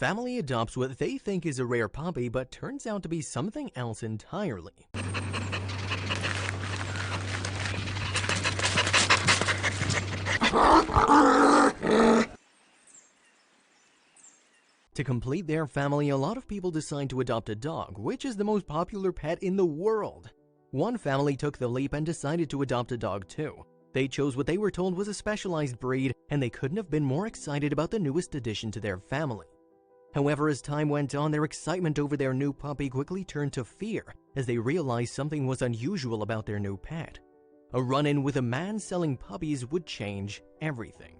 Family adopts what they think is a rare puppy but turns out to be something else entirely. To complete their family, a lot of people decide to adopt a dog, which is the most popular pet in the world. One family took the leap and decided to adopt a dog too. They chose what they were told was a specialized breed, and they couldn't have been more excited about the newest addition to their family. However, as time went on, their excitement over their new puppy quickly turned to fear as they realized something was unusual about their new pet. A run-in with a man selling puppies would change everything.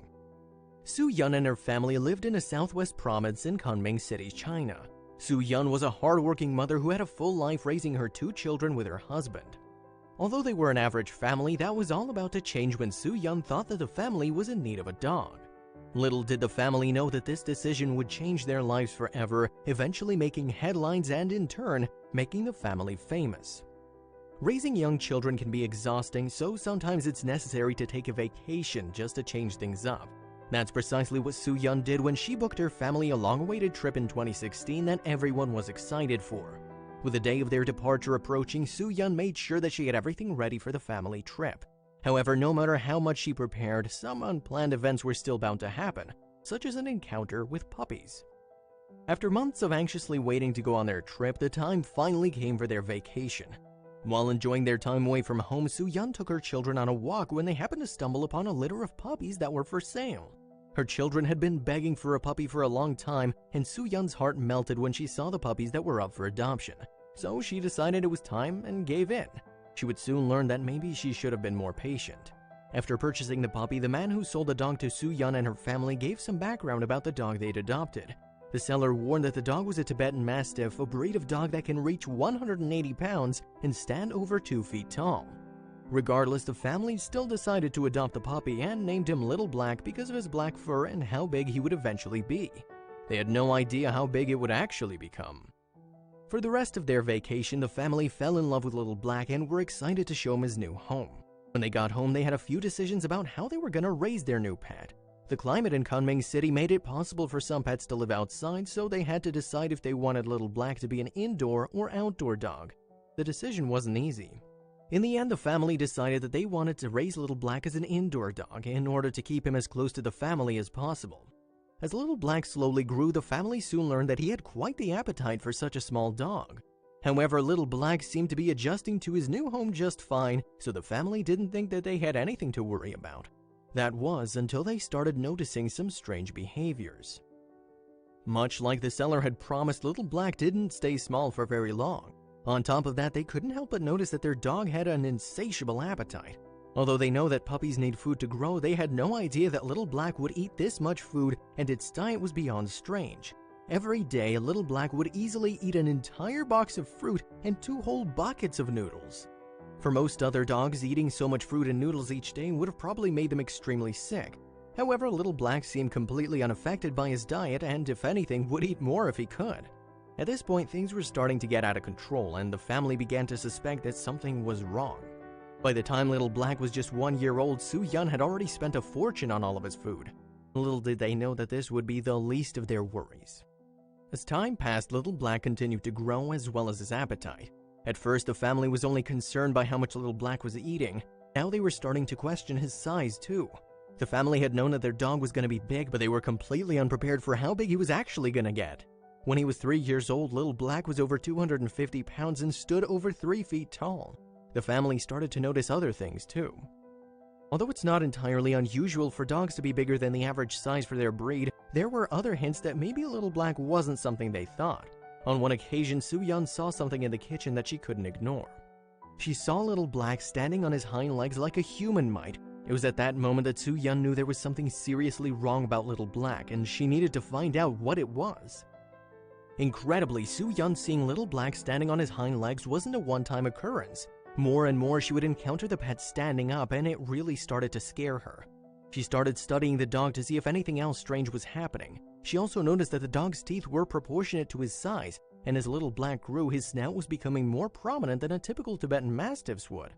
Su Yun and her family lived in a southwest province in Kunming City, China. Su Yun was a hardworking mother who had a full life raising her 2 children with her husband. Although they were an average family, that was all about to change when Su Yun thought that the family was in need of a dog. Little did the family know that this decision would change their lives forever, eventually making headlines and in turn, making the family famous. Raising young children can be exhausting, so sometimes it's necessary to take a vacation just to change things up. That's precisely what Su Yun did when she booked her family a long-awaited trip in 2016 that everyone was excited for. With the day of their departure approaching, Su Yun made sure that she had everything ready for the family trip. However, no matter how much she prepared, some unplanned events were still bound to happen, such as an encounter with puppies. After months of anxiously waiting to go on their trip, the time finally came for their vacation. While enjoying their time away from home, Su Yun took her children on a walk when they happened to stumble upon a litter of puppies that were for sale. Her children had been begging for a puppy for a long time, and Su Yun's heart melted when she saw the puppies that were up for adoption. So she decided it was time and gave in. She would soon learn that maybe she should have been more patient. After purchasing the puppy, the man who sold the dog to Su Yun and her family gave some background about the dog they'd adopted. The seller warned that the dog was a Tibetan Mastiff, a breed of dog that can reach 180 pounds and stand over 2 feet tall. Regardless, the family still decided to adopt the puppy and named him Little Black because of his black fur and how big he would eventually be. They had no idea how big it would actually become. For the rest of their vacation, the family fell in love with Little Black and were excited to show him his new home. When they got home, they had a few decisions about how they were going to raise their new pet. The climate in Kunming City made it possible for some pets to live outside, so they had to decide if they wanted Little Black to be an indoor or outdoor dog. The decision wasn't easy. In the end, the family decided that they wanted to raise Little Black as an indoor dog in order to keep him as close to the family as possible. As Little Black slowly grew, the family soon learned that he had quite the appetite for such a small dog. However, Little Black seemed to be adjusting to his new home just fine, so the family didn't think that they had anything to worry about. That was until they started noticing some strange behaviors. Much like the seller had promised, Little Black didn't stay small for very long. On top of that, they couldn't help but notice that their dog had an insatiable appetite. Although they know that puppies need food to grow, they had no idea that Little Black would eat this much food, and its diet was beyond strange. Every day, Little Black would easily eat an entire box of fruit and 2 whole buckets of noodles. For most other dogs, eating so much fruit and noodles each day would have probably made them extremely sick. However, Little Black seemed completely unaffected by his diet and, if anything, would eat more if he could. At this point, things were starting to get out of control, and the family began to suspect that something was wrong. By the time Little Black was just 1 year old, Su Yun had already spent a fortune on all of his food. Little did they know that this would be the least of their worries. As time passed, Little Black continued to grow as well as his appetite. At first, the family was only concerned by how much Little Black was eating. Now they were starting to question his size too. The family had known that their dog was going to be big, but they were completely unprepared for how big he was actually going to get. When he was 3 years old, Little Black was over 250 pounds and stood over 3 feet tall. The family started to notice other things too. Although it's not entirely unusual for dogs to be bigger than the average size for their breed, there were other hints that maybe Little Black wasn't something they thought. On one occasion, Su Yun saw something in the kitchen that she couldn't ignore. She saw Little Black standing on his hind legs like a human might. It was at that moment that Su Yun knew there was something seriously wrong about Little Black, and she needed to find out what it was. Incredibly, Su Yun seeing Little Black standing on his hind legs wasn't a one-time occurrence. More and more, she would encounter the pet standing up, and it really started to scare her. She started studying the dog to see if anything else strange was happening. She also noticed that the dog's teeth were proportionate to his size, and as Little Black grew, his snout was becoming more prominent than a typical Tibetan Mastiff's would.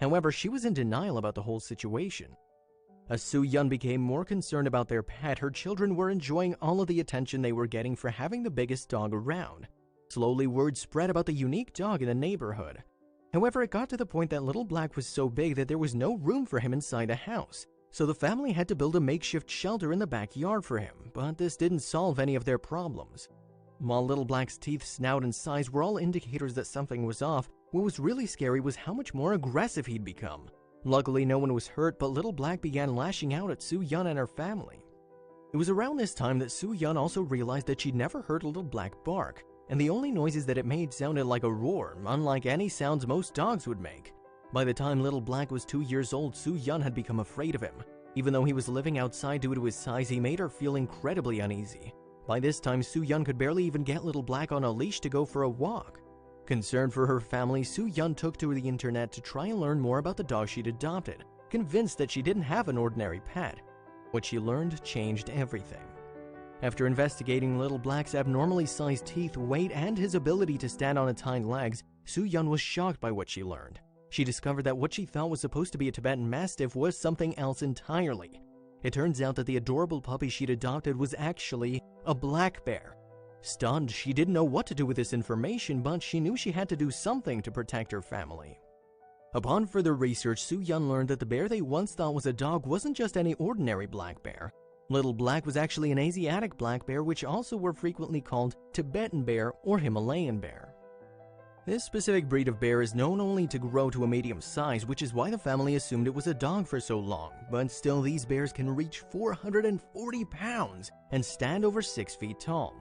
However, she was in denial about the whole situation. As Su Yun became more concerned about their pet, her children were enjoying all of the attention they were getting for having the biggest dog around. Slowly, word spread about the unique dog in the neighborhood. However, it got to the point that Little Black was so big that there was no room for him inside a house, so the family had to build a makeshift shelter in the backyard for him, but this didn't solve any of their problems. While Little Black's teeth, snout, and size were all indicators that something was off, what was really scary was how much more aggressive he'd become. Luckily, no one was hurt, but Little Black began lashing out at Su Yun and her family. It was around this time that Su Yun also realized that she'd never heard Little Black bark, and the only noises that it made sounded like a roar, unlike any sounds most dogs would make. By the time Little Black was 2 years old, Su Yun had become afraid of him. Even though he was living outside due to his size, he made her feel incredibly uneasy. By this time, Su Yun could barely even get Little Black on a leash to go for a walk. Concerned for her family, Su Yun took to the internet to try and learn more about the dog she'd adopted, convinced that she didn't have an ordinary pet. What she learned changed everything. After investigating Little Black's abnormally sized teeth, weight, and his ability to stand on its hind legs, Su Yun was shocked by what she learned. She discovered that what she thought was supposed to be a Tibetan Mastiff was something else entirely. It turns out that the adorable puppy she'd adopted was actually a black bear. Stunned, she didn't know what to do with this information, but she knew she had to do something to protect her family. Upon further research, Su Yun learned that the bear they once thought was a dog wasn't just any ordinary black bear. Little Black was actually an Asiatic black bear, which also were frequently called Tibetan bear or Himalayan bear. This specific breed of bear is known only to grow to a medium size, which is why the family assumed it was a dog for so long, but still these bears can reach 440 pounds and stand over 6 feet tall.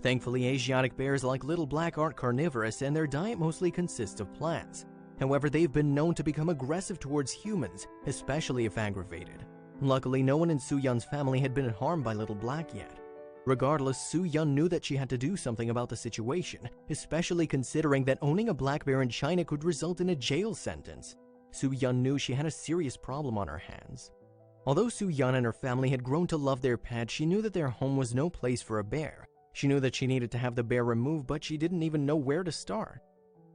Thankfully, Asiatic bears like Little Black aren't carnivorous and their diet mostly consists of plants. However, they've been known to become aggressive towards humans, especially if aggravated. Luckily, no one in Su Yun's family had been harmed by Little Black yet. Regardless, Su Yun knew that she had to do something about the situation, especially considering that owning a black bear in China could result in a jail sentence. Su Yun knew she had a serious problem on her hands. Although Su Yun and her family had grown to love their pet, she knew that their home was no place for a bear. She knew that she needed to have the bear removed, but she didn't even know where to start.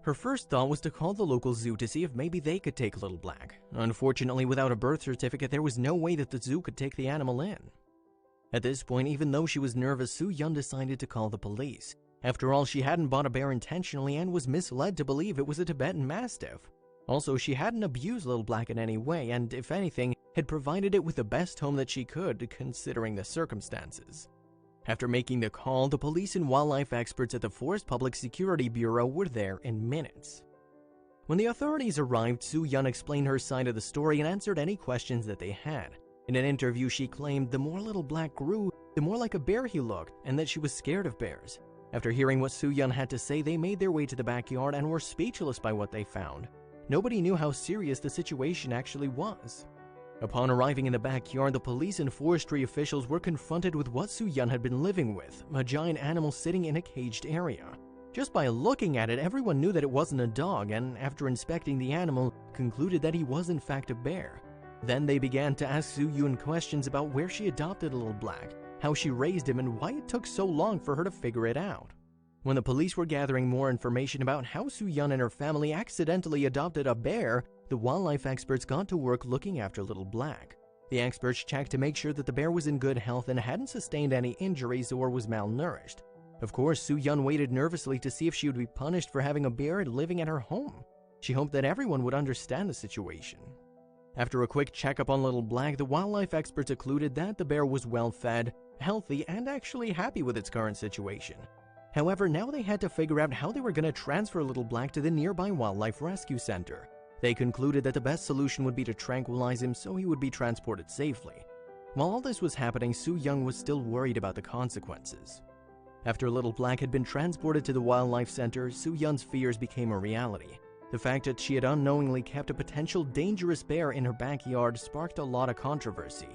Her first thought was to call the local zoo to see if maybe they could take Little Black. Unfortunately, without a birth certificate, there was no way that the zoo could take the animal in. At this point, even though she was nervous, Su Yun decided to call the police. After all, she hadn't bought a bear intentionally and was misled to believe it was a Tibetan Mastiff. Also, she hadn't abused Little Black in any way and, if anything, had provided it with the best home that she could, considering the circumstances. After making the call, the police and wildlife experts at the Forest Public Security Bureau were there in minutes. When the authorities arrived, Su Yun explained her side of the story and answered any questions that they had. In an interview, she claimed the more Little Black grew, the more like a bear he looked, and that she was scared of bears. After hearing what Su Yun had to say, they made their way to the backyard and were speechless by what they found. Nobody knew how serious the situation actually was. Upon arriving in the backyard, the police and forestry officials were confronted with what Su Yun had been living with, a giant animal sitting in a caged area. Just by looking at it, everyone knew that it wasn't a dog, and after inspecting the animal, concluded that he was in fact a bear. Then they began to ask Su Yun questions about where she adopted Little Black, how she raised him, and why it took so long for her to figure it out. When the police were gathering more information about how Su Yun and her family accidentally adopted a bear, the wildlife experts got to work looking after Little Black. The experts checked to make sure that the bear was in good health and hadn't sustained any injuries or was malnourished. Of course, Su Yun waited nervously to see if she would be punished for having a bear living at her home. She hoped that everyone would understand the situation. After a quick checkup on Little Black, the wildlife experts concluded that the bear was well-fed, healthy, and actually happy with its current situation. However, now they had to figure out how they were going to transfer Little Black to the nearby wildlife rescue center. They concluded that the best solution would be to tranquilize him so he would be transported safely. While all this was happening, Su Yun was still worried about the consequences. After Little Black had been transported to the wildlife center, Su Yun's fears became a reality. The fact that she had unknowingly kept a potential dangerous bear in her backyard sparked a lot of controversy.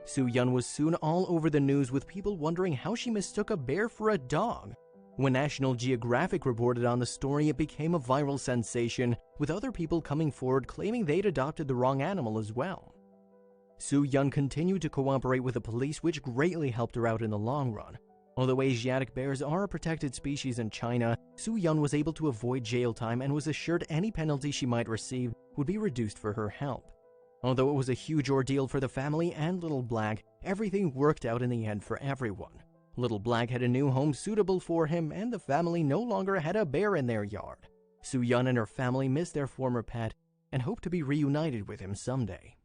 Su Yun was soon all over the news, with people wondering how she mistook a bear for a dog. When National Geographic reported on the story, it became a viral sensation, with other people coming forward claiming they'd adopted the wrong animal as well. Su Yun continued to cooperate with the police, which greatly helped her out in the long run. Although Asiatic bears are a protected species in China, Su Yun was able to avoid jail time and was assured any penalty she might receive would be reduced for her help. Although it was a huge ordeal for the family and Little Black, everything worked out in the end for everyone. Little Black had a new home suitable for him, and the family no longer had a bear in their yard. Soo-Yun and her family miss their former pet and hope to be reunited with him someday.